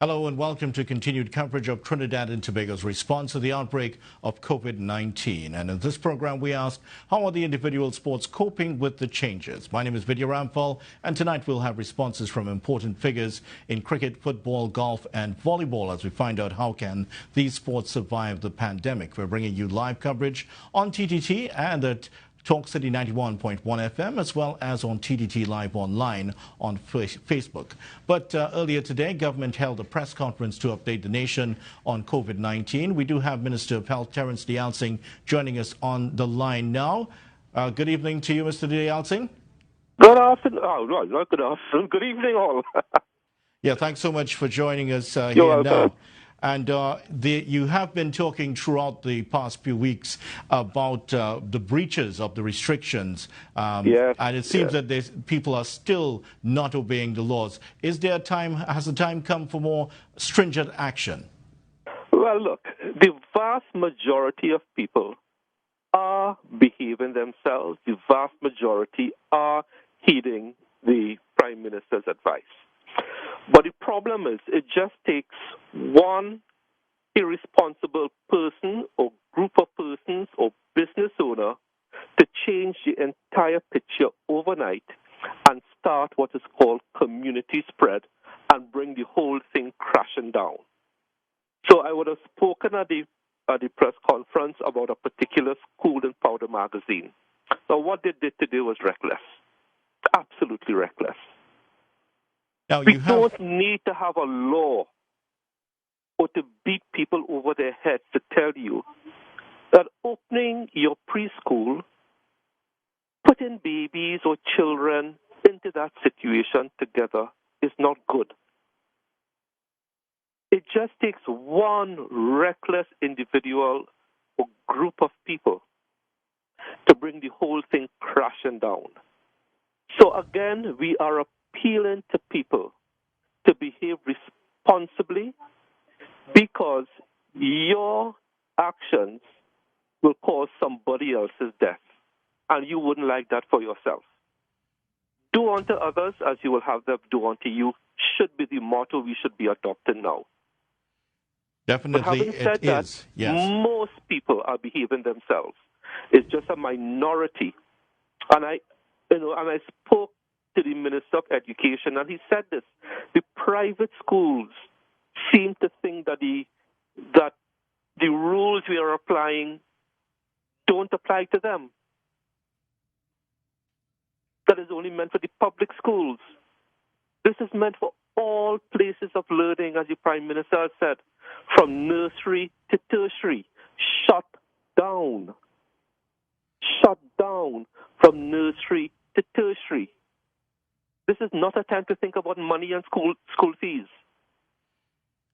Hello and welcome to continued coverage of Trinidad and Tobago's response to the outbreak of COVID-19. And in this program, we ask, how are the individual sports coping with the changes? My name is Vidya Ramphal, and tonight we'll have responses from important figures in cricket, football, golf, and volleyball as we find out how can these sports survive the pandemic. We're bringing you live coverage on TTT and at Talk City 91.1 FM, as well as on TDT Live Online on Facebook. But earlier today, government held a press conference to update the nation on COVID-19. We do have Minister of Health Terence Dialsing joining us on the line now. Good evening to you, Mr. Dialsing. Good afternoon. Oh, no, not good afternoon. Good evening, all. Yeah, thanks so much for joining us You're here welcome. now. And you have been talking throughout the past few weeks about the breaches of the restrictions. Yes. And it seems that people are still not obeying the laws. Has the time come for more stringent action? Well, look, the vast majority of people are behaving themselves. The vast majority are heeding the Prime Minister's advice. But the problem is, it just takes one irresponsible person or group of persons or business owner to change the entire picture overnight and start what is called community spread and bring the whole thing crashing down. So I would have spoken at the press conference about a particular school in Powder Magazine. So what they did today was reckless, absolutely reckless. Now, We don't need to have a law or to beat people over their heads to tell you that opening your preschool, putting babies or children into that situation together is not good. It just takes one reckless individual or group of people to bring the whole thing crashing down. So again, we are appealing to people to behave responsibly because your actions will cause somebody else's death, and you wouldn't like that for yourself. Do unto others as you will have them do unto you should be the motto we should be adopting now. Definitely, but having said it that, is. Yes. Most people are behaving themselves. It's just a minority. And I spoke to the Minister of Education, and he said this: the private schools seem to think that the rules we are applying don't apply to them. That is only meant for the public schools. This is meant for all places of learning, as the Prime Minister has said, from nursery to tertiary. Shut down. Shut down from nursery to tertiary. This is not a time to think about money and school fees.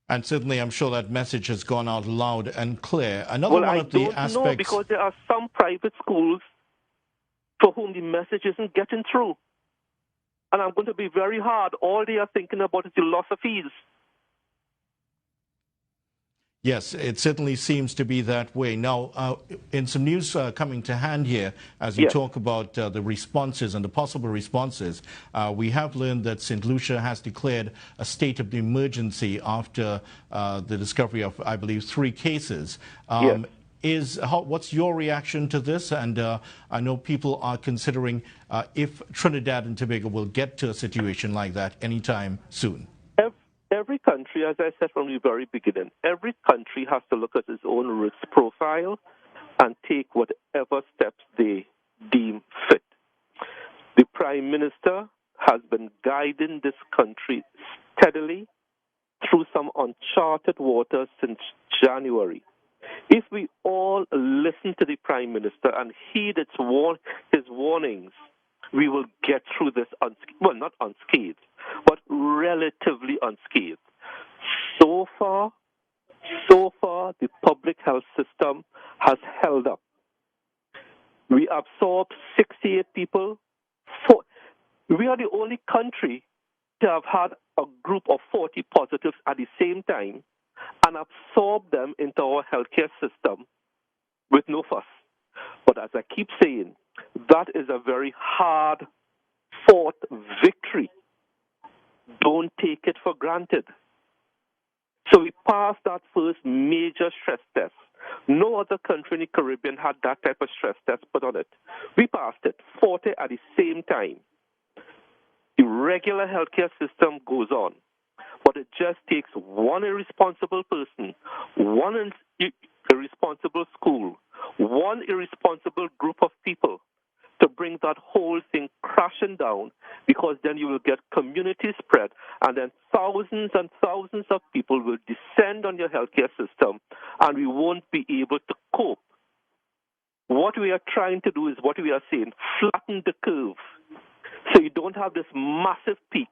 And certainly, I'm sure that message has gone out loud and clear. Another one of the aspects. I don't know, because there are some private schools for whom the message isn't getting through. And I'm going to be very hard. All they are thinking about is the loss of fees. Yes, it certainly seems to be that way. Now, in some news coming to hand here, as you talk about the responses and the possible responses, we have learned that St. Lucia has declared a state of emergency after the discovery of, I believe, 3 cases. What's your reaction to this? And I know people are considering if Trinidad and Tobago will get to a situation like that anytime soon. Every country, as I said from the very beginning, every country has to look at its own risk profile and take whatever steps they deem fit. The Prime Minister has been guiding this country steadily through some uncharted waters since January. If we all listen to the Prime Minister and heed his warnings, we will get through this, not unscathed, but relatively unscathed. So far, the public health system has held up. We absorbed 68 people. We are the only country to have had a group of 40 positives at the same time and absorb them into our healthcare system with no fuss. But as I keep saying, that is a very hard-fought victory. Don't take it for granted. So we passed that first major stress test. No other country in the Caribbean had that type of stress test put on it. We passed it, 40 at the same time. The regular healthcare system goes on, but it just takes one irresponsible person, one irresponsible school, one irresponsible group of people to bring that whole thing crashing down, because then you will get community spread, and then thousands and thousands of people will descend on your healthcare system, and we won't be able to cope. What we are trying to do is what we are saying, flatten the curve, so you don't have this massive peak,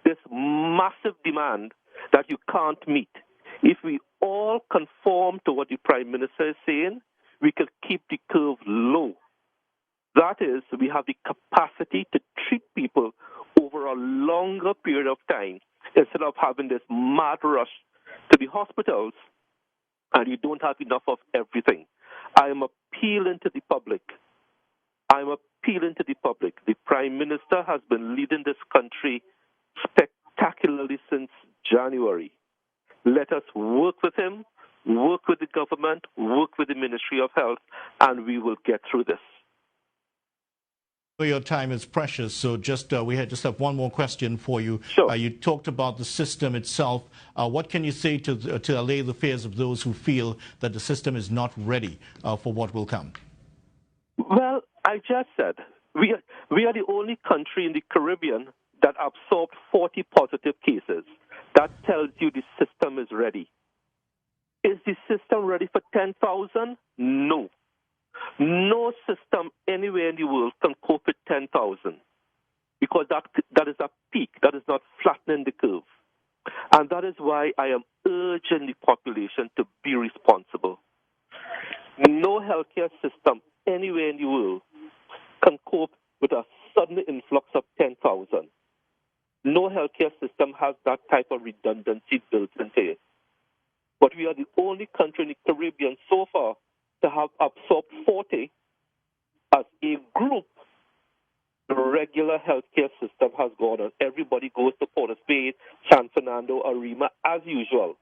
this massive demand that you can't meet. If we all conform to what the Prime Minister is saying, we can keep the curve low. That is, we have the capacity to treat people over a longer period of time instead of having this mad rush to the hospitals and you don't have enough of everything. I am appealing to the public. The Prime Minister has been leading this country spectacularly since January. Let us work with him, work with the government, work with the Ministry of Health, and we will get through this. Your time is precious, so we just have one more question for you. Sure. You talked about the system itself. What can you say to allay the fears of those who feel that the system is not ready for what will come? Well, I just said we are the only country in the Caribbean that absorbed 40 positive cases. That tells you the system is ready. Is the system ready for 10,000? No. No system anywhere in the world can cope with 10,000 because that is a peak. That is not flattening the curve. And that is why I am urging the population to be responsible. No healthcare system anywhere in the world can cope with a sudden influx of 10,000. No healthcare system has that type of redundancy built into it. But we are the only country in the Caribbean so far to have absorbed 40 as a group. The regular healthcare system has gone on. Everybody goes to Port of Spain, San Fernando, Arima, as usual.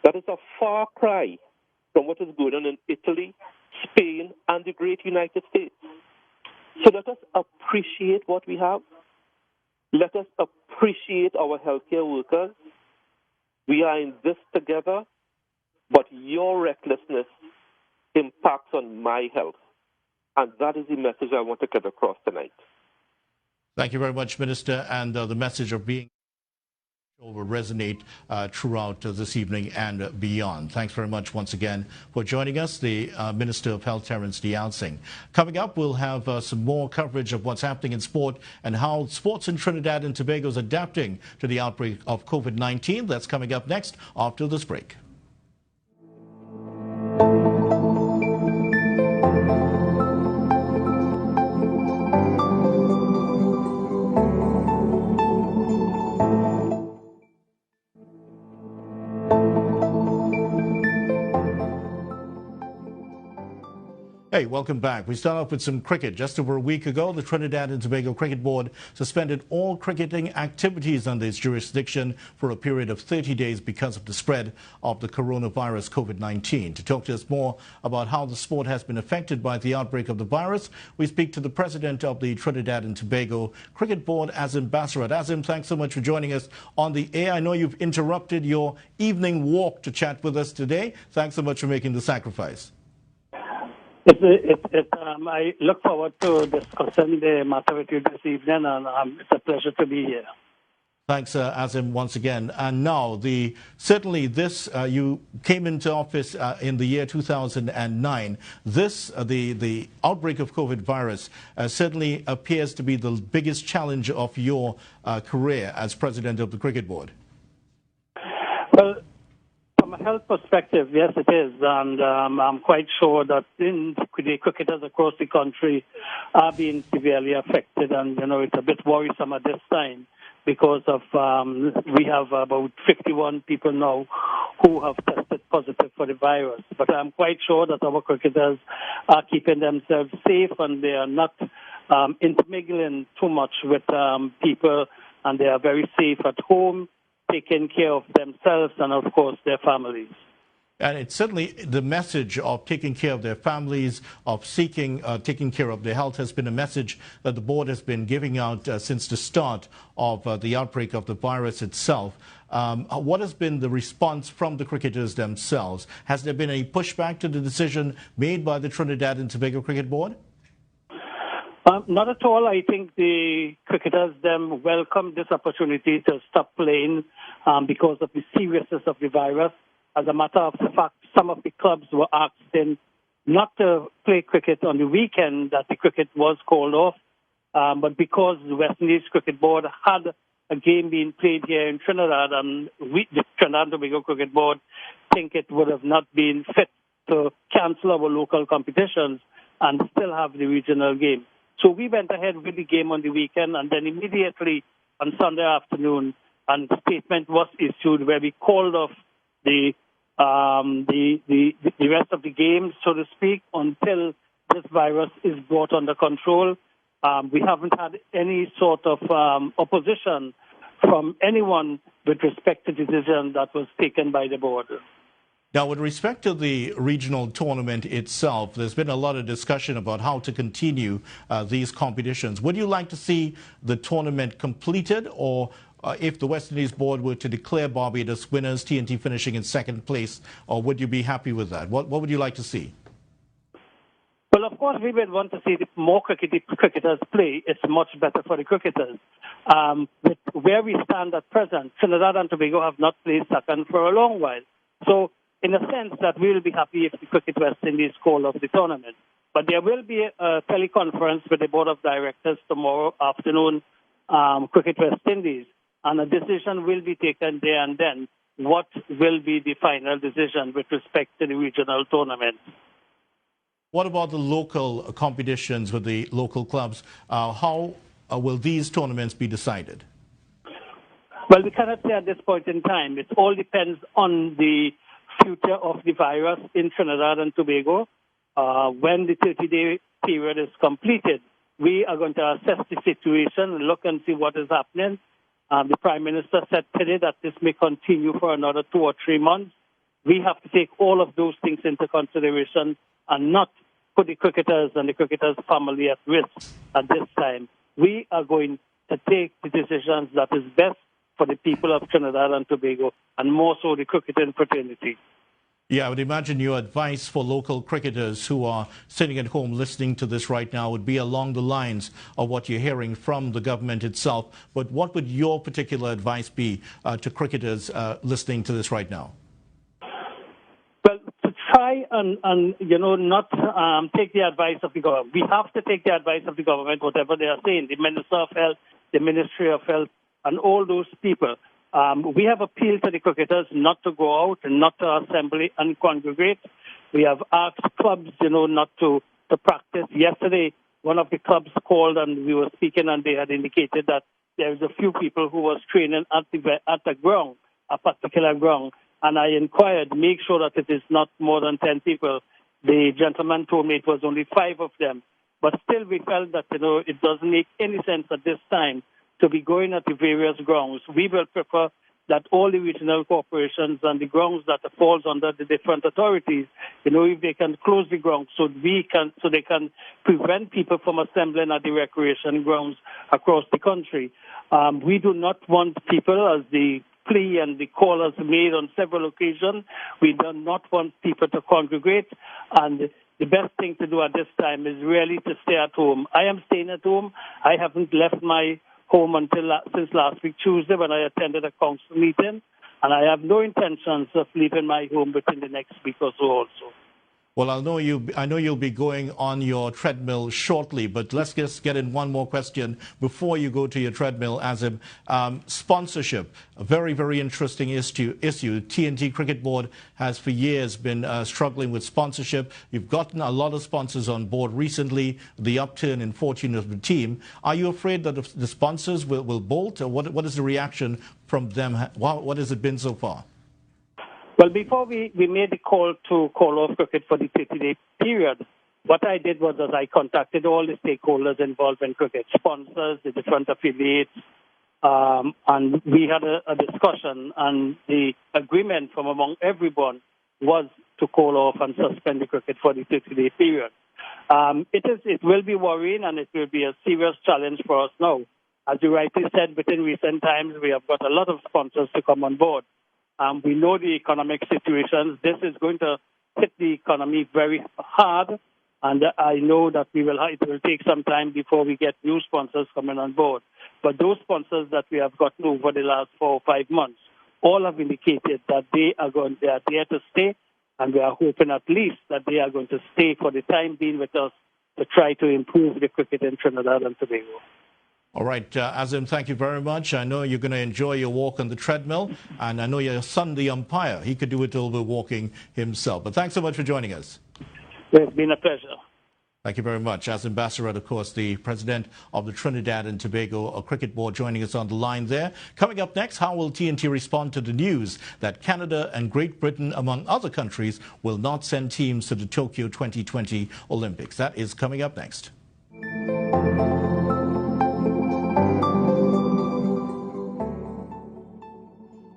That is a far cry from what is going on in Italy, Spain, and the great United States. So let us appreciate what we have. Let us appreciate our healthcare workers. We are in this together, but your recklessness impacts on my health. And that is the message I want to get across tonight. Thank you very much, Minister. And the message of being will resonate throughout this evening and beyond. Thanks very much once again for joining us, the Minister of Health, Terence Dialsing. Coming up, we'll have some more coverage of what's happening in sport and how sports in Trinidad and Tobago is adapting to the outbreak of COVID-19. That's coming up next after this break. Hey, welcome back. We start off with some cricket. Just over a week ago, the Trinidad and Tobago Cricket Board suspended all cricketing activities under its jurisdiction for a period of 30 days because of the spread of the coronavirus COVID-19. To talk to us more about how the sport has been affected by the outbreak of the virus, we speak to the president of the Trinidad and Tobago Cricket Board, Azim Bassarat. Azim, thanks so much for joining us on the air. I know you've interrupted your evening walk to chat with us today. Thanks so much for making the sacrifice. I look forward to discussing the matter with you this evening, and it's a pleasure to be here. Thanks, Azim, once again. And now, certainly this, you came into office in the year 2009. This, the outbreak of COVID virus, certainly appears to be the biggest challenge of your career as president of the Cricket Board. Well, from a health perspective, yes, it is, and I'm quite sure that the cricketers across the country are being severely affected, and it's a bit worrisome at this time because of we have about 51 people now who have tested positive for the virus. But I'm quite sure that our cricketers are keeping themselves safe and they are not intermingling too much with people, and they are very safe at home, taking care of themselves and, of course, their families. And it's certainly the message of taking care of their families, of taking care of their health has been a message that the board has been giving out since the start of the outbreak of the virus itself. What has been the response from the cricketers themselves? Has there been any pushback to the decision made by the Trinidad and Tobago Cricket Board? Not at all. I think the cricketers welcomed this opportunity to stop playing because of the seriousness of the virus. As a matter of fact, some of the clubs were asked in not to play cricket on the weekend that the cricket was called off. But because the West Indies Cricket Board had a game being played here in Trinidad, and the Trinidad and Tobago Cricket Board think it would have not been fit to cancel our local competitions and still have the regional game. So we went ahead with the game on the weekend, and then immediately on Sunday afternoon, a statement was issued where we called off the rest of the game, so to speak, until this virus is brought under control. We haven't had any sort of opposition from anyone with respect to the decision that was taken by the board. Now, with respect to the regional tournament itself, there's been a lot of discussion about how to continue these competitions. Would you like to see the tournament completed, or if the West Indies board were to declare Barbados winners, TNT finishing in second place, or would you be happy with that? What would you like to see? Well, of course, we would want to see more cricketers play. It's much better for the cricketers. With where we stand at present, Trinidad and Tobago have not played second for a long while. So, in a sense, that we will be happy if the Cricket West Indies call off the tournament. But there will be a teleconference with the board of directors tomorrow afternoon, Cricket West Indies, and a decision will be taken there and then. What will be the final decision with respect to the regional tournament? What about the local competitions with the local clubs? How will these tournaments be decided? Well, we cannot say at this point in time. It all depends on the future of the virus in Trinidad and Tobago. When the 30-day period is completed, we are going to assess the situation, look and see what is happening. The Prime Minister said today that this may continue for another 2 or 3 months. We have to take all of those things into consideration and not put the cricketers and the cricketers' family at risk at this time. We are going to take the decisions that is best for the people of Trinidad and Tobago, and more so the cricketing fraternity. Yeah, I would imagine your advice for local cricketers who are sitting at home listening to this right now would be along the lines of what you're hearing from the government itself. But what would your particular advice be to cricketers listening to this right now? Well, to try and not take the advice of the government. We have to take the advice of the government, whatever they are saying, the Minister of Health, the Ministry of Health, and all those people. We have appealed to the cricketers not to go out and not to assemble and congregate. We have asked clubs, not to practice. Yesterday, one of the clubs called and we were speaking, and they had indicated that there's a few people who was training at the ground, a particular ground. And I inquired, make sure that it is not more than 10 people. The gentleman told me it was only 5 of them. But still, we felt that, it doesn't make any sense at this time to be going at the various grounds. We will prefer that all the regional corporations and the grounds that falls under the different authorities, if they can close the grounds so they can prevent people from assembling at the recreation grounds across the country. We do not want people, as the plea and the call has made on several occasions, we do not want people to congregate, and the best thing to do at this time is really to stay at home. I am staying at home. I haven't left my home since last week Tuesday when I attended a council meeting, and I have no intentions of leaving my home within the next week or so also. Well, I know you'll be going on your treadmill shortly, but let's just get in one more question before you go to your treadmill, Azim. Sponsorship, a very, very interesting issue. TNT Cricket Board has for years been struggling with sponsorship. You've gotten a lot of sponsors on board recently, the upturn in fortune of the team. Are you afraid that the sponsors will bolt, or what is the reaction from them? What has it been so far? Well, before we made the call to call off cricket for the 30-day period, what I did was that I contacted all the stakeholders involved in cricket, sponsors, the different affiliates, And we had a discussion, and the agreement from among everyone was to call off and suspend the cricket for the 30-day period. It will be worrying, and it will be a serious challenge for us now. As you rightly said, within recent times, we have got a lot of sponsors to come on board. We know the economic situations. This is going to hit the economy very hard, and I know that it will take some time before we get new sponsors coming on board. But those sponsors that we have gotten over the last 4 or 5 months all have indicated that they are there to stay, and we are hoping at least that they are going to stay for the time being with us to try to improve the cricket in Trinidad and Tobago. All right, Azim, thank you very much. I know you're going to enjoy your walk on the treadmill, and I know your son, the umpire, he could do it a little bit walking himself. But thanks so much for joining us. It's been a pleasure. Thank you very much. Azim Bassaret, of course, the president of the Trinidad and Tobago Cricket Board, joining us on the line there. Coming up next, how will TNT respond to the news that Canada and Great Britain, among other countries, will not send teams to the Tokyo 2020 Olympics? That is coming up next.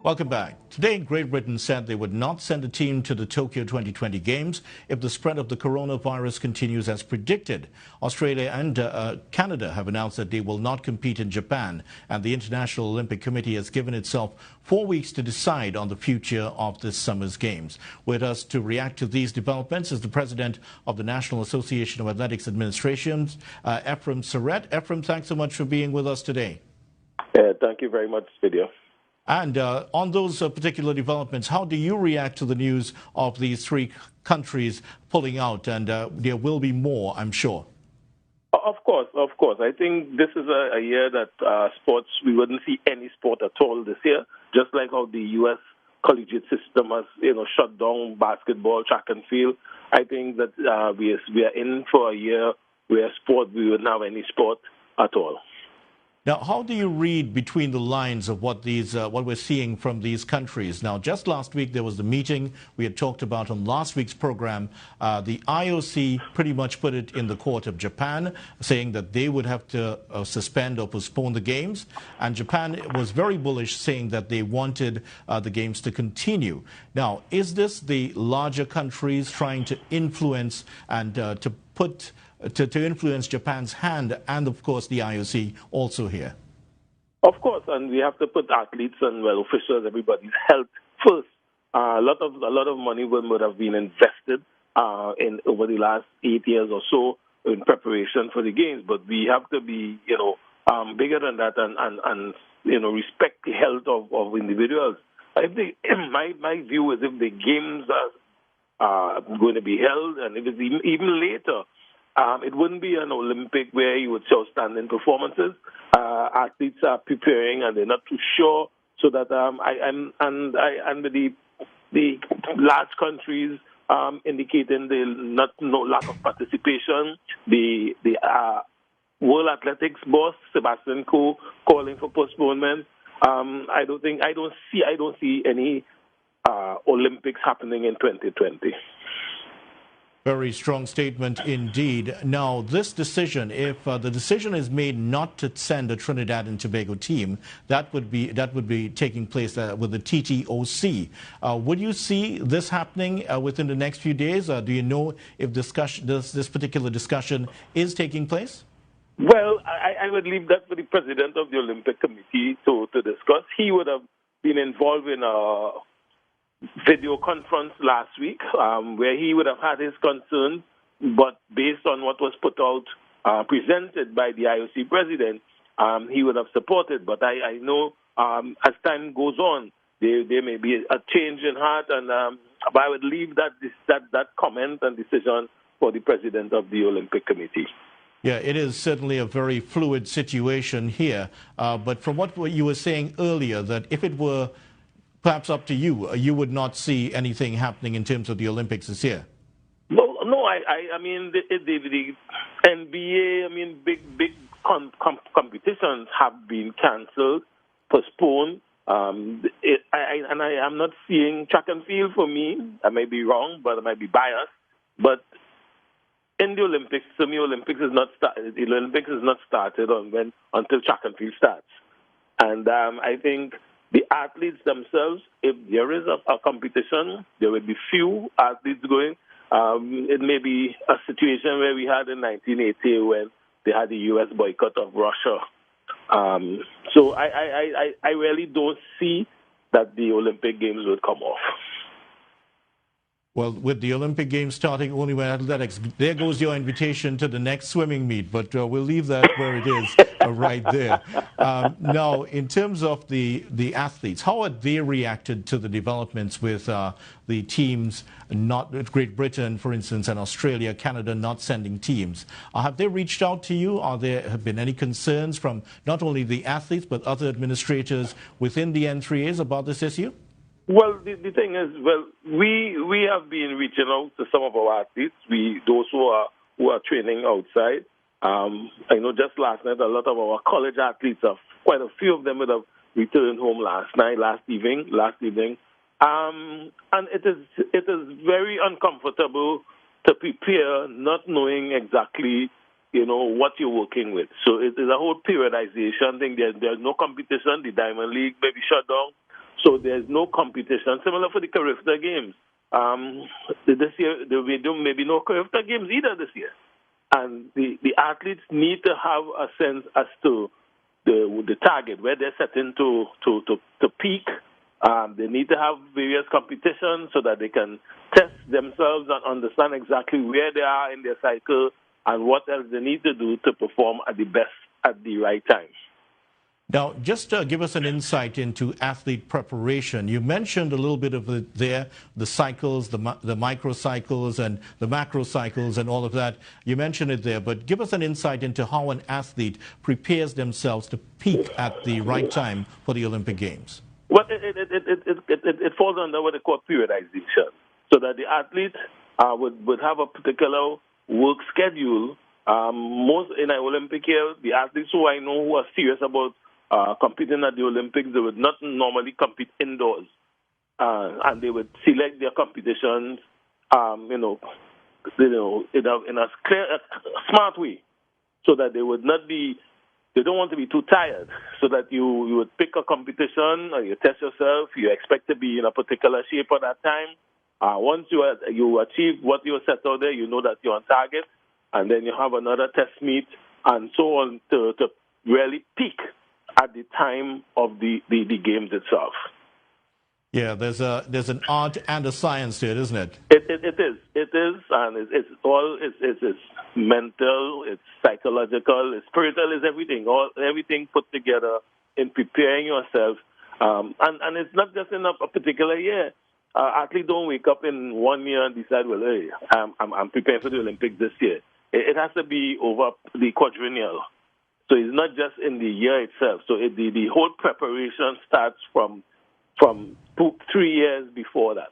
Welcome back. Today, Great Britain said they would not send a team to the Tokyo 2020 Games if the spread of the coronavirus continues as predicted. Australia and Canada have announced that they will not compete in Japan, and the International Olympic Committee has given itself 4 weeks to decide on the future of this summer's games. With us to react to these developments is the president of the National Association of Athletics Administrations, Ephraim Surrett. Ephraim, thanks so much for being with us today. Thank you very much, Video. And on those particular developments, how do you react to the news of these 3 countries pulling out? And there will be more, I'm sure. Of course. I think this is a year that sports, we wouldn't see any sport at all this year, just like how the U.S. collegiate system has, shut down basketball, track and field. I think that we are in for a year where we wouldn't have any sport at all. Now, how do you read between the lines of what we're seeing from these countries? Now, just last week, there was the meeting we had talked about on last week's program. The IOC pretty much put it in the court of Japan, saying that they would have to suspend or postpone the games. And Japan was very bullish, saying that they wanted the games to continue. Now, is this the larger countries trying to influence and to influence Japan's hand, and of course the IOC also here? Of course, and we have to put athletes and officials, everybody's health first. A lot of money would have been invested in over the last 8 years or so in preparation for the games, but we have to be bigger than that and respect the health of individuals. My view is if the games are going to be held, and if it's even later. It wouldn't be an Olympic where you would show standing performances. Athletes are preparing and they're not too sure. So that the large countries indicating no lack of participation. The World Athletics boss Sebastian Coe calling for postponement. I don't see any Olympics happening in 2020. Very strong statement indeed. Now, this decision, if the decision is made not to send a Trinidad and Tobago team, that would be taking place with the TTOC. Would you see this happening within the next few days? Do you know if this particular discussion is taking place? Well, I would leave that for the president of the Olympic Committee to discuss. He would have been involved in a video conference last week where he would have had his concerns, but based on what was put out, presented by the IOC president, he would have supported. But I know as time goes on, there may be a change in heart, and but I would leave that comment and decision for the president of the Olympic Committee. Yeah, it is certainly a very fluid situation here. But from what you were saying earlier, that if it were perhaps up to you, you would not see anything happening in terms of the Olympics this year. No. I mean the NBA. I mean big competitions have been cancelled, postponed. I'm not seeing track and field for me. I may be wrong, but I might be biased. But in the Olympics, the Olympics is not started. The Olympics is not started until track and field starts. And I think the athletes themselves, if there is a competition, there will be few athletes going. It may be a situation where we had in 1980 when they had the U.S. boycott of Russia. So I really don't see that the Olympic Games will come off. Well, with the Olympic Games starting only when athletics, there goes your invitation to the next swimming meet, but we'll leave that where it is right there. Now, in terms of the athletes, how have they reacted to the developments with the teams, not Great Britain, for instance, and Australia, Canada not sending teams? Have they reached out to you? Have been any concerns from not only the athletes, but other administrators within the N3As about this issue? Well, the thing is, we have been reaching out to some of our athletes, those who are training outside. I know just last night, a lot of our college athletes, quite a few of them would have returned home last evening. And it is very uncomfortable to prepare not knowing exactly, what you're working with. So it is a whole periodization thing. There's no competition. The Diamond League may be shut down. So there's no competition. Similar for the Carifta Games. This year, there may be no Carifta Games either this year. And the athletes need to have a sense as to the target, where they're setting to peak. They need to have various competitions so that they can test themselves and understand exactly where they are in their cycle and what else they need to do to perform at the best at the right time. Now, just give us an insight into athlete preparation. You mentioned a little bit of it there, the cycles, the microcycles and the macrocycles and all of that. You mentioned it there, but give us an insight into how an athlete prepares themselves to peak at the right time for the Olympic Games. Well, it falls under what they call periodization, so that the athlete would have a particular work schedule. Most in an Olympic year, the athletes who I know who are serious about competing at the Olympics, they would not normally compete indoors, and they would select their competitions, in a clear, smart way, so that they would not be. They don't want to be too tired, so that you would pick a competition, or you test yourself. You expect to be in a particular shape at that time. Once you achieve what you set out there, you know that you're on target, and then you have another test meet, and so on to really peak at the time of the games itself. Yeah, there's an art and a science to it, isn't it? It is, and it's mental, it's psychological, it's spiritual, it's everything put together in preparing yourself. And it's not just in a particular year. Athletes don't wake up in 1 year and decide, well, hey, I'm preparing for the Olympics this year. It has to be over the quadrennial. So it's not just in the year itself. So the whole preparation starts from 3 years before that.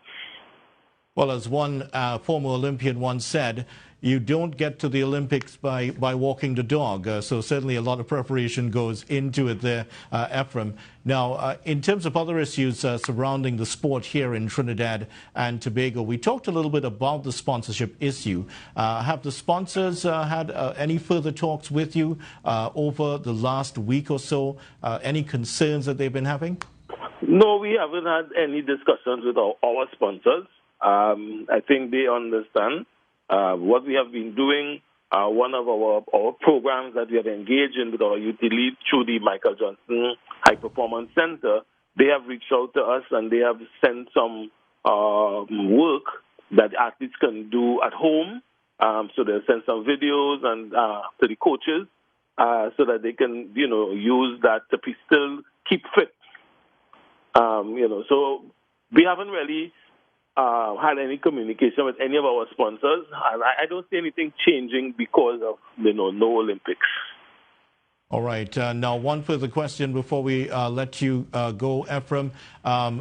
Well, as one former Olympian once said, you don't get to the Olympics by walking the dog. So certainly a lot of preparation goes into it there, Ephraim. Now, in terms of other issues surrounding the sport here in Trinidad and Tobago, we talked a little bit about the sponsorship issue. Have the sponsors had any further talks with you over the last week or so? Any concerns that they've been having? No, we haven't had any discussions with our sponsors. I think they understand what we have been doing. One of our programs that we have engaged in with our youth elite through the Michael Johnson High Performance Center, they have reached out to us and they have sent some work that athletes can do at home. So they'll send some videos and to the coaches so that they can, use that to still keep fit. So we haven't really had any communication with any of our sponsors, and I don't see anything changing because of no Olympics. All right. Now, one further question before we let you go, Ephraim.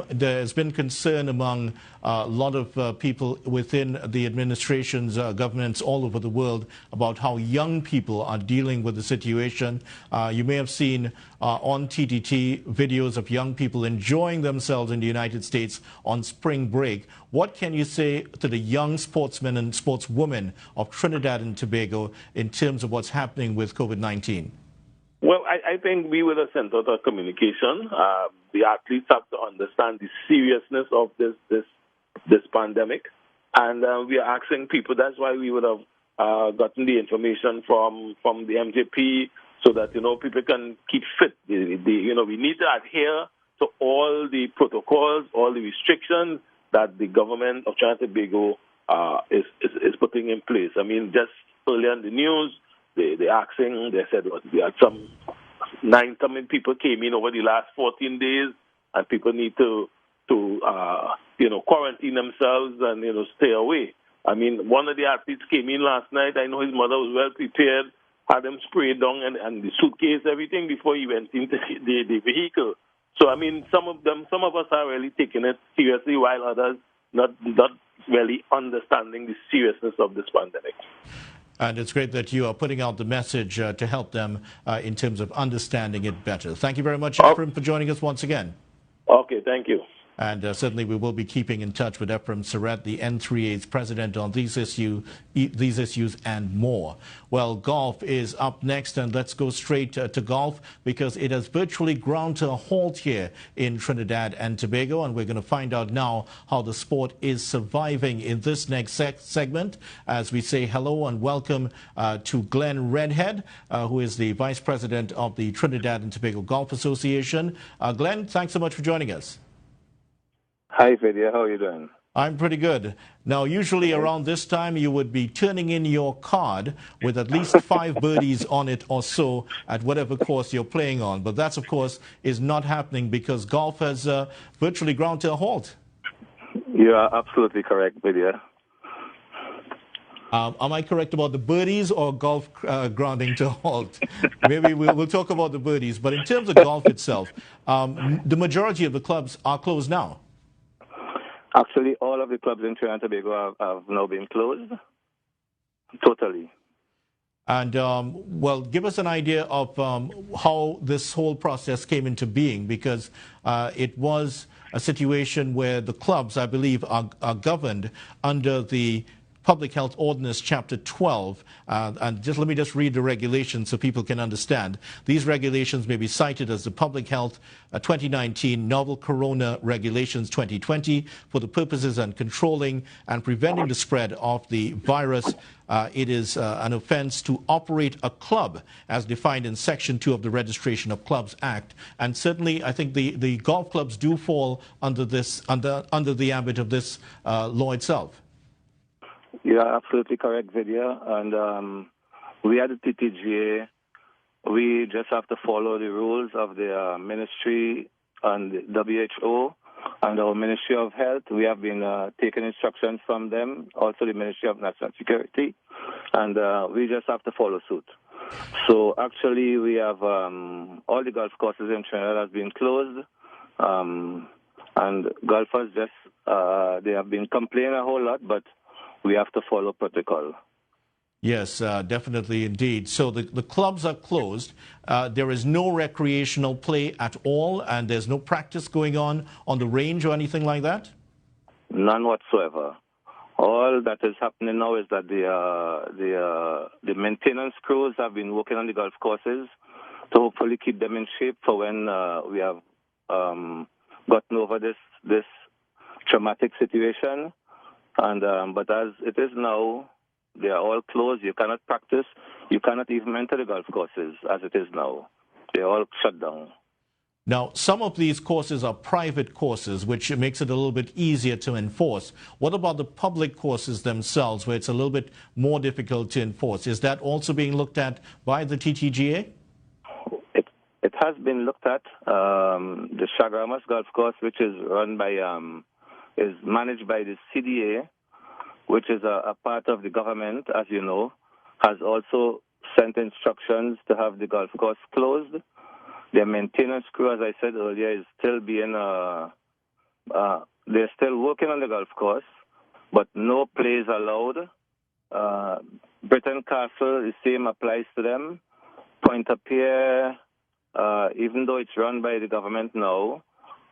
There's been concern among a lot of people within the administrations, governments all over the world about how young people are dealing with the situation. You may have seen on TTT videos of young people enjoying themselves in the United States on spring break. What can you say to the young sportsmen and sportswomen of Trinidad and Tobago in terms of what's happening with COVID-19? Well, I think we would have sent out a communication. The athletes have to understand the seriousness of this pandemic, and we are asking people. That's why we would have gotten the information from the MJP, so that people can keep fit. We need to adhere to all the protocols, all the restrictions that the government of Trinidad and Tobago is putting in place. I mean, just earlier in the news, they said we had some 9,000 people came in over the last 14 days, and people need to quarantine themselves and stay away. I mean, one of the athletes came in last night. I know his mother was well prepared, had him sprayed down and the suitcase, everything before he went into the vehicle. So I mean, some of us are really taking it seriously, while others not really understanding the seriousness of this pandemic. And it's great that you are putting out the message to help them in terms of understanding it better. Thank you very much, Ephraim, for joining us once again. Okay, thank you. And certainly we will be keeping in touch with Ephraim Surratt, the N3A's president, on these issues and more. Well, golf is up next, and let's go straight to golf, because it has virtually ground to a halt here in Trinidad and Tobago, and we're going to find out now how the sport is surviving in this next segment, as we say hello and welcome to Glenn Redhead, who is the vice president of the Trinidad and Tobago Golf Association. Glenn, thanks so much for joining us. Hi, Vidya. How are you doing? I'm pretty good. Now, usually around this time, you would be turning in your card with at least 5 birdies on it or so at whatever course you're playing on. But that, of course, is not happening because golf has virtually ground to a halt. You are absolutely correct, Vidya. Am I correct about the birdies or golf grounding to a halt? Maybe we'll talk about the birdies. But in terms of golf itself, the majority of the clubs are closed now. Actually, all of the clubs in Trinidad and Tobago have now been closed, totally. And, well, give us an idea of how this whole process came into being, because it was a situation where the clubs, I believe, are governed under the Public Health Ordinance Chapter 12, and let me read the regulations so people can understand. These regulations may be cited as the Public Health 2019 Novel Corona Regulations 2020 for the purposes and controlling and preventing the spread of the virus. It is an offence to operate a club as defined in Section 2 of the Registration of Clubs Act. And certainly, I think the golf clubs do fall under the ambit of this law itself. You are absolutely correct, Vidya. And we at the TTGA, we just have to follow the rules of the ministry and the WHO and our Ministry of Health. We have been taking instructions from them, also the Ministry of National Security, and we just have to follow suit. So actually, we have all the golf courses in Trinidad have been closed, and golfers they have been complaining a whole lot, but we have to follow protocol. Yes, definitely indeed. So the clubs are closed. There is no recreational play at all, and there's no practice going on the range or anything like that? None whatsoever. All that is happening now is that the maintenance crews have been working on the golf courses to hopefully keep them in shape for when we have gotten over this traumatic situation. And but as it is now, they are all closed. You cannot practice. You cannot even enter the golf courses as it is now. They are all shut down. Now, some of these courses are private courses, which makes it a little bit easier to enforce. What about the public courses themselves, where it's a little bit more difficult to enforce? Is that also being looked at by the TTGA? It has been looked at. The Chagramas Golf Course, which is run by is managed by the CDA, which is a part of the government, as you know, has also sent instructions to have the golf course closed. Their maintenance crew, as I said earlier, is still they're still working on the golf course, but no play is allowed. Britain Castle, the same applies to them. Pointe-à-Pierre, even though it's run by the government now,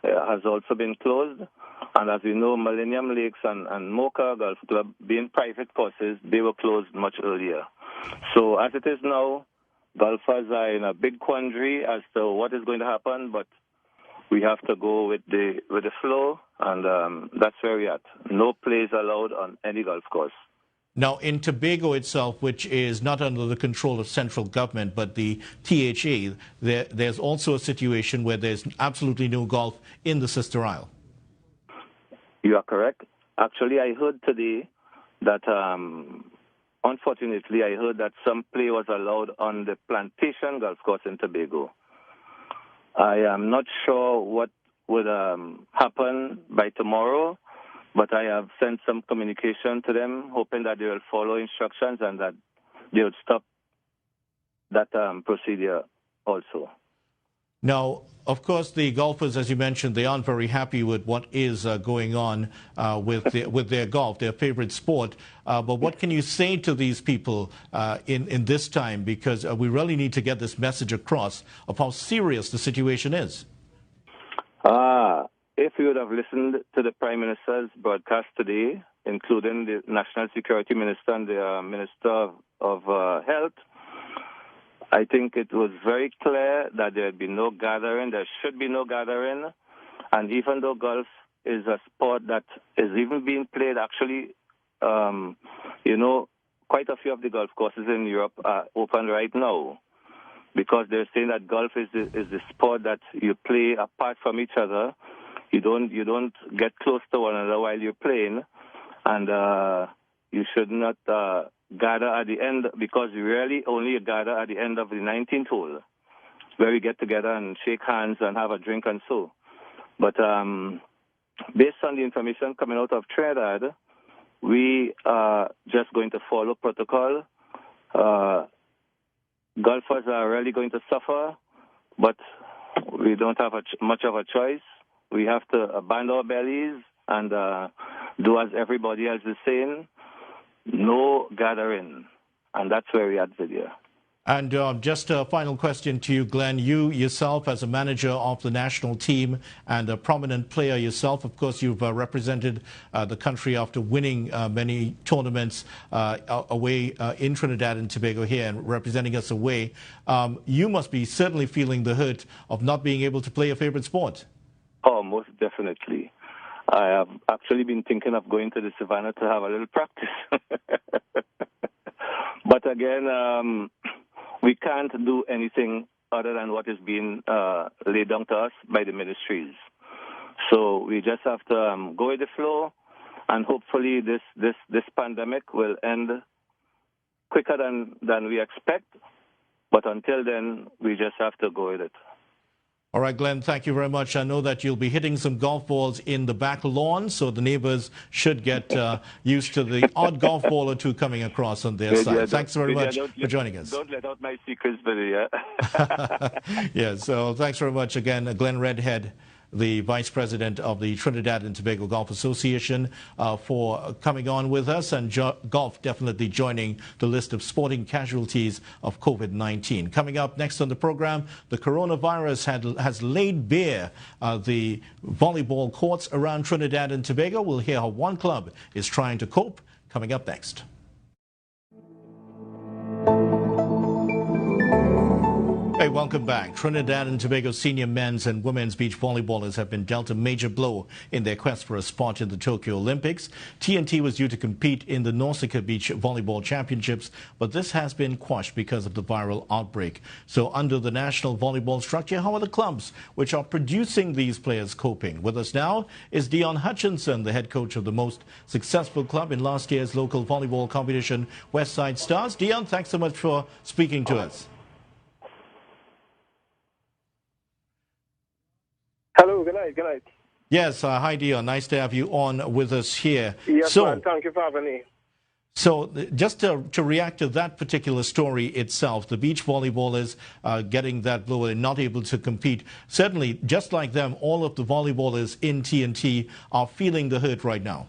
has also been closed. And as you know, Millennium Lakes and Mocha Golf Club, being private courses, they were closed much earlier. So as it is now, golfers are in a big quandary as to what is going to happen, but we have to go with the flow, and that's where we're at. No plays allowed on any golf course. Now, in Tobago itself, which is not under the control of central government, but the THA, there's also a situation where there's absolutely no golf in the sister isle. You are correct. Actually, I heard today that, unfortunately, I heard that some play was allowed on the Plantation Golf Course in Tobago. I am not sure what would happen by tomorrow, but I have sent some communication to them, hoping that they will follow instructions and that they would stop that procedure also. Now, of course, the golfers, as you mentioned, they aren't very happy with what is going on with their golf, their favorite sport. But what can you say to these people in this time? Because we really need to get this message across of how serious the situation is. If you would have listened to the Prime Minister's broadcast today, including the National Security Minister and the Minister of Health, I think it was very clear that there would be no gathering, there should be no gathering. And even though golf is a sport that is even being played, actually, quite a few of the golf courses in Europe are open right now, because they're saying that golf is the sport that you play apart from each other. You don't get close to one another while you're playing, and you should not gather at the end, because we really only gather at the end of the 19th hole, where we get together and shake hands and have a drink and so. But based on the information coming out of Trinidad, we are just going to follow protocol. Golfers are really going to suffer, but we don't have much of a choice. We have to bind our bellies and do as everybody else is saying, no gathering. And that's where we're at, Vidya. And just a final question to you, Glenn. You yourself, as a manager of the national team and a prominent player yourself, of course, you've represented the country after winning many tournaments away in Trinidad and Tobago here and representing us away. You must be certainly feeling the hurt of not being able to play your favorite sport. Oh, most definitely. I have actually been thinking of going to the Savannah to have a little practice. But again, we can't do anything other than what is being laid down to us by the ministries. So we just have to go with the flow, and hopefully this pandemic will end quicker than we expect. But until then, we just have to go with it. All right, Glenn, thank you very much. I know that you'll be hitting some golf balls in the back lawn, so the neighbors should get used to the odd golf ball or two coming across on their side. Thanks very much for joining us. Don't let out my secrets, Billy. Yeah? Yeah, so thanks very much again, Glenn Redhead, the Vice President of the Trinidad and Tobago Golf Association, for coming on with us, and golf definitely joining the list of sporting casualties of COVID-19. Coming up next on the program, the coronavirus has laid bare the volleyball courts around Trinidad and Tobago. We'll hear how one club is trying to cope. Coming up next. Hey, welcome back. Trinidad and Tobago senior men's and women's beach volleyballers have been dealt a major blow in their quest for a spot in the Tokyo Olympics. TNT was due to compete in the Nausicaa Beach Volleyball Championships, but this has been quashed because of the viral outbreak. So under the national volleyball structure, how are the clubs which are producing these players coping? With us now is Dion Hutchinson, the head coach of the most successful club in last year's local volleyball competition, Westside Stars. Dion, thanks so much for speaking to us. Hello, good night, good night. Yes, hi Dion, nice to have you on with us here. Yes, man, thank you for having me. So just to react to that particular story itself, the beach volleyballers getting that blow and not able to compete, certainly just like them, all of the volleyballers in TNT are feeling the hurt right now.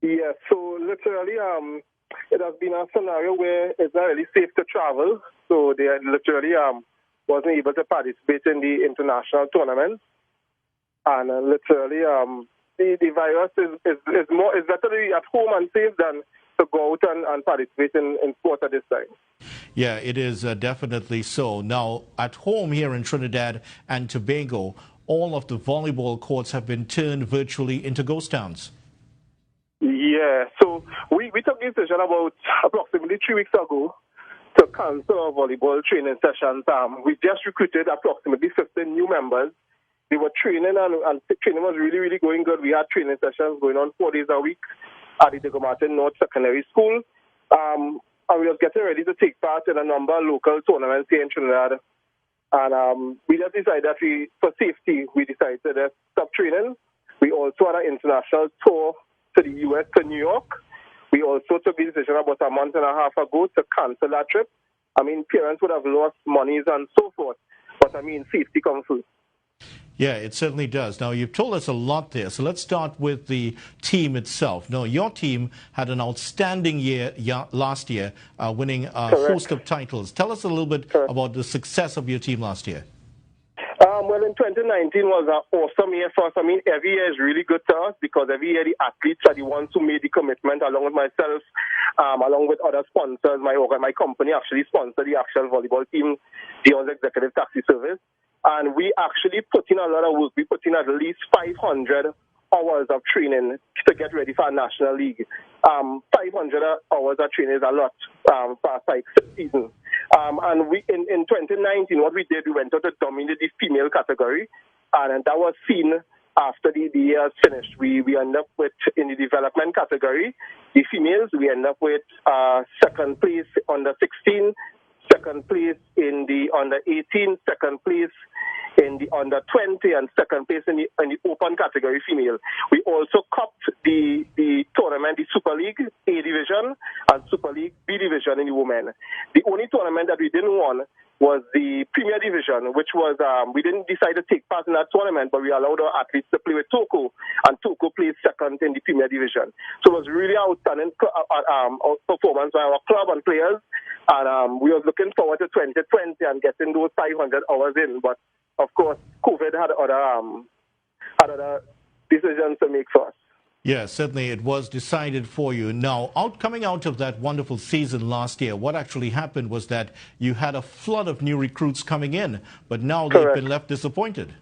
Yes, so literally it has been a scenario where it's not really safe to travel, so they literally wasn't able to participate in the international tournament, and literally the virus is better to be at home and safe than to go out and participate in sport at this time. Yeah, it is definitely so. Now, at home here in Trinidad and Tobago, all of the volleyball courts have been turned virtually into ghost towns. Yeah, so we took this decision about approximately 3 weeks ago to cancel our volleyball training sessions. We just recruited approximately 15 new members. They were training and training was really, really going good. We had training sessions going on 4 days a week at the Diego Martin North Secondary School. And we were getting ready to take part in a number of local tournaments here in Trinidad. And we just decided that for safety, we decided to stop training. We also had an international tour to the U.S., to New York. We also took the decision about a month and a half ago to cancel that trip. I mean, parents would have lost monies and so forth. But I mean, safety comes first. Yeah, it certainly does. Now, you've told us a lot there, so let's start with the team itself. Now, your team had an outstanding year last year, winning a host of titles. Tell us a little bit about the success of your team last year. Well, in 2019 was an awesome year for us. I mean, every year is really good to us because every year the athletes are the ones who made the commitment, along with myself, along with other sponsors. My company actually sponsored the actual volleyball team, Dion's Executive Taxi Service. And we actually put in a lot of work. We put in at least 500 hours of training to get ready for a national league. 500 hours of training is a lot for a season. And we in 2019, what we did, we went out to dominate the female category, and that was seen after the year finished. We ended up with, in the development category, the females, we ended up with second place under 16, second place in the under 18, second place in the under 20, and second place in the open category female. We also cupped the tournament, the Super League A Division and Super League B Division in the women. The only tournament that we didn't win was the Premier Division, which was, we didn't decide to take part in that tournament, but we allowed our athletes to play with Toko, and Toko played second in the Premier Division. So it was really outstanding performance by our club and players, and we were looking forward to 2020 and getting those 500 hours in, but of course, COVID had other decisions to make for us. Yes, certainly it was decided for you. Now, coming out of that wonderful season last year, what actually happened was that you had a flood of new recruits coming in, but now they've been left disappointed.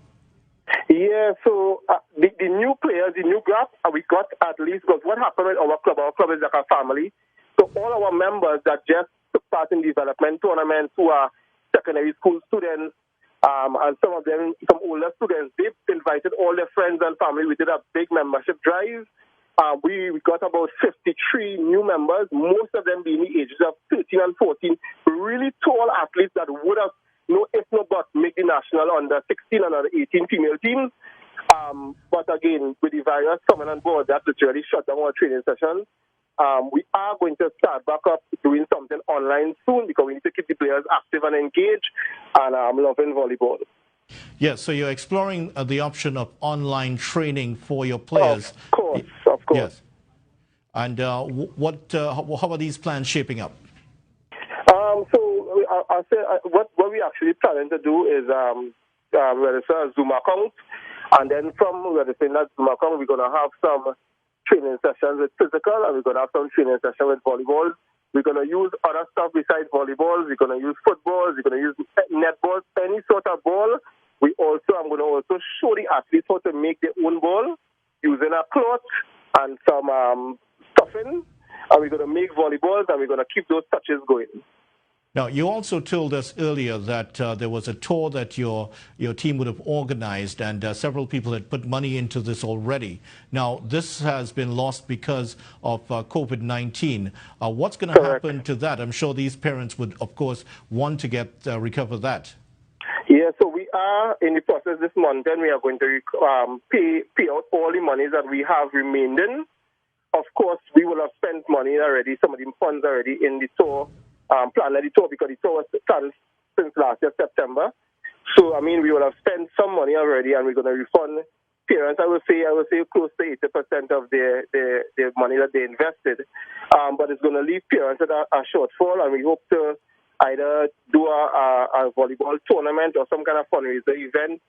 Yeah, so the new players, the new group, we got at least, because what happened with our club is like a family. So all our members that just took part in development tournaments who are secondary school students, and some of them, some older students, they've invited all their friends and family. We did a big membership drive. We got about 53 new members, most of them being the ages of 13 and 14, really tall athletes that would have, if not but, make the national under 16 and under 18 female teams. But again, with the virus coming on board, that literally shut down our training sessions. We are going to start back up doing something online soon because we need to keep the players active and engaged, and loving volleyball. Yes, so you're exploring the option of online training for your players. Of course. Yes. And how are these plans shaping up? So I'll say what we actually planning to do is register a Zoom account, and then from registering that Zoom account, we're going to have some training sessions with physical, and we're going to have some training sessions with volleyball. We're going to use other stuff besides volleyball. We're going to use football. We're going to use netball, any sort of ball. I'm going to also show the athletes how to make their own ball using a cloth and some stuffing. And we're going to make volleyballs, and we're going to keep those touches going. Now, you also told us earlier that there was a tour that your team would have organized, and several people had put money into this already. Now, this has been lost because of COVID-19. What's going to happen to that? I'm sure these parents would, of course, want to recover that. Yeah, so we are in the process this month, and we are going to pay out all the monies that we have remaining. Of course, we will have spent money already, some of the funds already in the tour. Plan of the tour, because the tour was planned since last year, September. So, I mean, we will have spent some money already, and we're going to refund parents. I would say close to 80% of their money that they invested. But it's going to leave parents at a shortfall, and we hope to either do a volleyball tournament or some kind of fundraiser event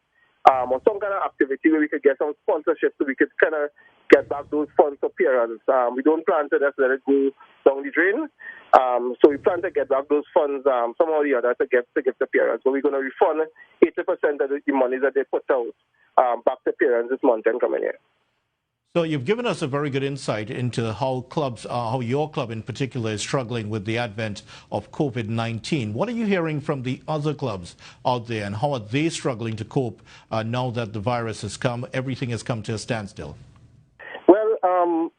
or some kind of activity where we could get some sponsorship so we could kind of get back those funds for parents. We don't plan to just let it go down the drain. So we plan to get back those funds somehow or the other to give to parents. So we're going to refund 80% of the money that they put out back to parents this month and coming year. So you've given us a very good insight into how clubs, how your club in particular is struggling with the advent of COVID-19. What are you hearing from the other clubs out there, and how are they struggling to cope now that the virus has come, everything has come to a standstill? Well,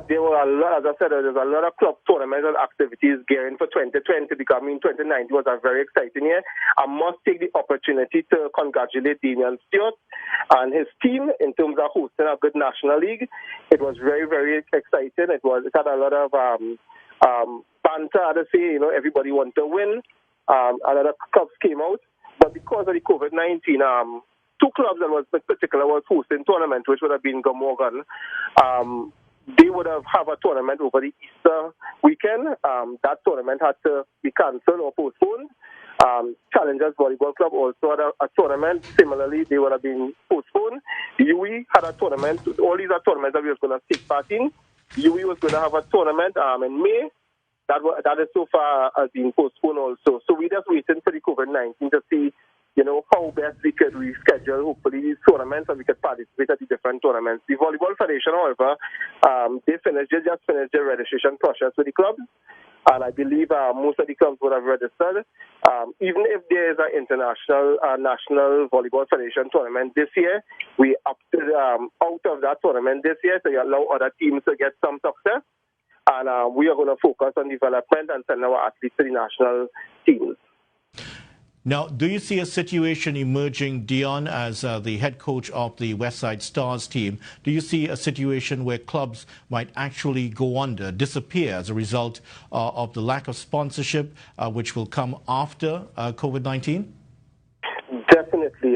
there were a lot, as I said, there's a lot of club tournaments and activities gearing for 2020 because 2019 was a very exciting year. I must take the opportunity to congratulate Damian Stewart and his team in terms of hosting a good national league. It was very, very exciting. It had a lot of banter, I'd say, everybody wanted to win. A lot of clubs came out, but because of the COVID-19, two clubs that was in particular was hosting tournament, which would have been Glamorgan. They would have a tournament over the Easter weekend. That tournament had to be cancelled or postponed. Challengers Volleyball Club also had a tournament. Similarly, they would have been postponed. UE had a tournament. All these are tournaments that we were going to take part in. UE was going to have a tournament in May. That is so far has been postponed also. So we're just waiting for the COVID-19 to see how best we could reschedule, hopefully, these tournaments and we could participate at the different tournaments. The Volleyball Federation, however, they just finished their registration process with the clubs, and I believe most of the clubs would have registered. Even if there is an international National Volleyball Federation tournament this year, we opted out of that tournament this year, so we allow other teams to get some success, and we are going to focus on development and send our athletes to the national teams. Now, do you see a situation emerging, Dion, as the head coach of the Westside Stars team? Do you see a situation where clubs might actually go under, disappear as a result of the lack of sponsorship, which will come after COVID-19? Definitely.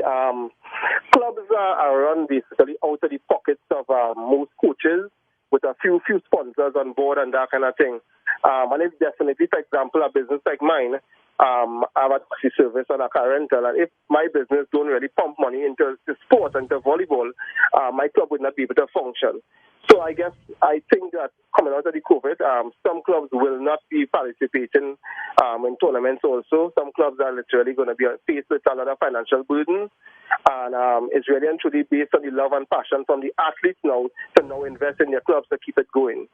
Clubs are run basically out of the pockets of most coaches with a few sponsors on board and that kind of thing. And it's definitely, for example, a business like mine, I have a taxi service and a car rental, and if my business don't really pump money into the sport, into volleyball, my club would not be able to function. So I think that coming out of the COVID, some clubs will not be participating in tournaments also. Some clubs are literally going to be faced with a lot of financial burdens, and it's really and truly based on the love and passion from the athletes now to now invest in their clubs to keep it going,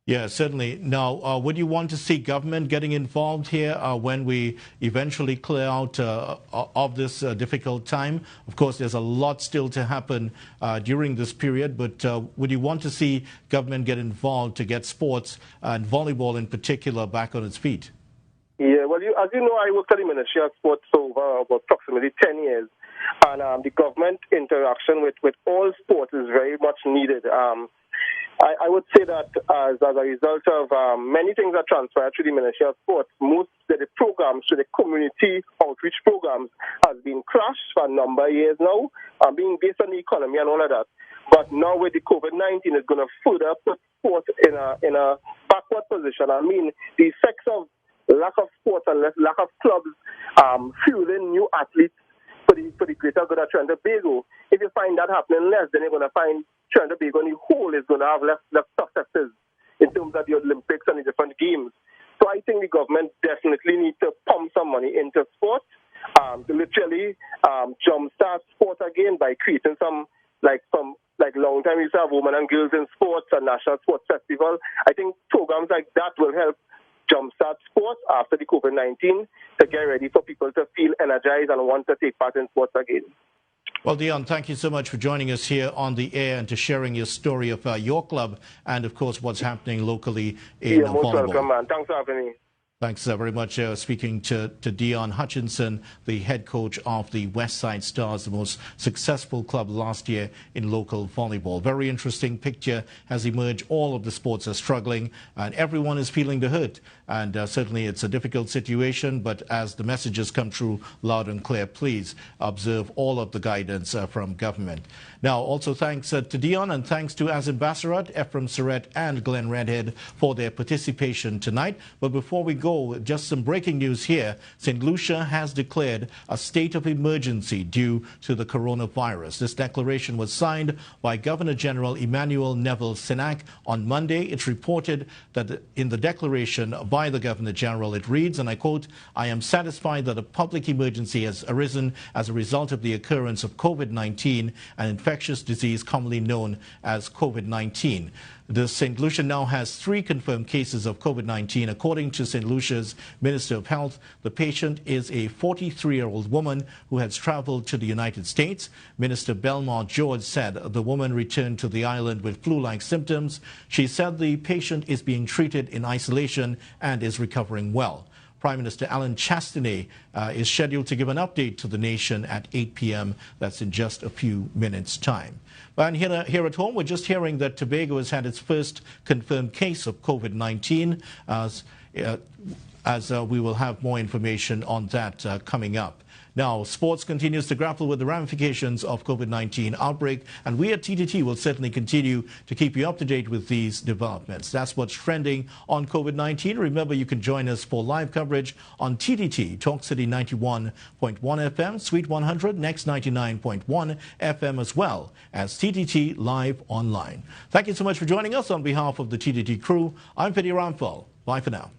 Yeah, certainly. Now, would you want to see government getting involved here when we eventually clear out of this difficult time? Of course, there's a lot still to happen during this period, but would you want to see government get involved to get sports and volleyball in particular back on its feet? Yeah, well, as you know, I worked at the Ministry of Sports for about approximately 10 years, and the government interaction with all sports is very much needed. I would say that as a result of many things that transpired through the Ministry of Sports, most of the programs, the community outreach programs, has been crashed for a number of years now, being based on the economy and all of that. But now with the COVID-19, it's going to further put sports in a backward position. I mean, the effects of lack of sports and lack of clubs fueling new athletes for the greater good of Trinidad and Tobago. If you find that happening less, then you're going to find Trinidad and Tobago on the whole is going to have less successes in terms of the Olympics and the different games. So I think the government definitely needs to pump some money into sports, to literally jumpstart sport again by creating some long time we used to have women and girls in sports and national sports festival. I think programs like that will help jumpstart sports after the COVID-19 to get ready for people to feel energized and want to take part in sports again. Well, Dion, thank you so much for joining us here on the air and to sharing your story of your club and, of course, what's happening locally in volleyball. You're most welcome, man. Thanks for having me. Thanks very much. Speaking to Dion Hutchinson, the head coach of the Westside Stars, the most successful club last year in local volleyball. Very interesting picture has emerged. All of the sports are struggling and everyone is feeling the hurt And certainly it's a difficult situation, but as the messages come through loud and clear, please observe all of the guidance from government. Now, also thanks to Dion, and thanks to Azim Bassarat, Ephraim Surret and Glenn Redhead for their participation tonight. But before we go, just some breaking news here. St. Lucia has declared a state of emergency due to the coronavirus. This declaration was signed by Governor General Emmanuel Neville Sinak on Monday. It's reported that in the declaration by the Governor General, it reads, and I quote, "I am satisfied that a public emergency has arisen as a result of the occurrence of COVID-19, an infectious disease commonly known as COVID-19. The St. Lucia now has 3 confirmed cases of COVID-19. According to St. Lucia's Minister of Health, the patient is a 43-year-old woman who has traveled to the United States. Minister Belmar George said the woman returned to the island with flu-like symptoms. She said the patient is being treated in isolation and is recovering well. Prime Minister Alan Chastanet is scheduled to give an update to the nation at 8 p.m. That's in just a few minutes' time. And here at home, we're just hearing that Tobago has had its first confirmed case of COVID-19, as we will have more information on that coming up. Now, sports continues to grapple with the ramifications of COVID-19 outbreak, and we at TTT will certainly continue to keep you up to date with these developments. That's what's trending on COVID-19. Remember, you can join us for live coverage on TTT, Talk City 91.1 FM, Suite 100, Next 99.1 FM, as well as TTT Live Online. Thank you so much for joining us on behalf of the TTT crew. I'm Vidya Ramphal. Bye for now.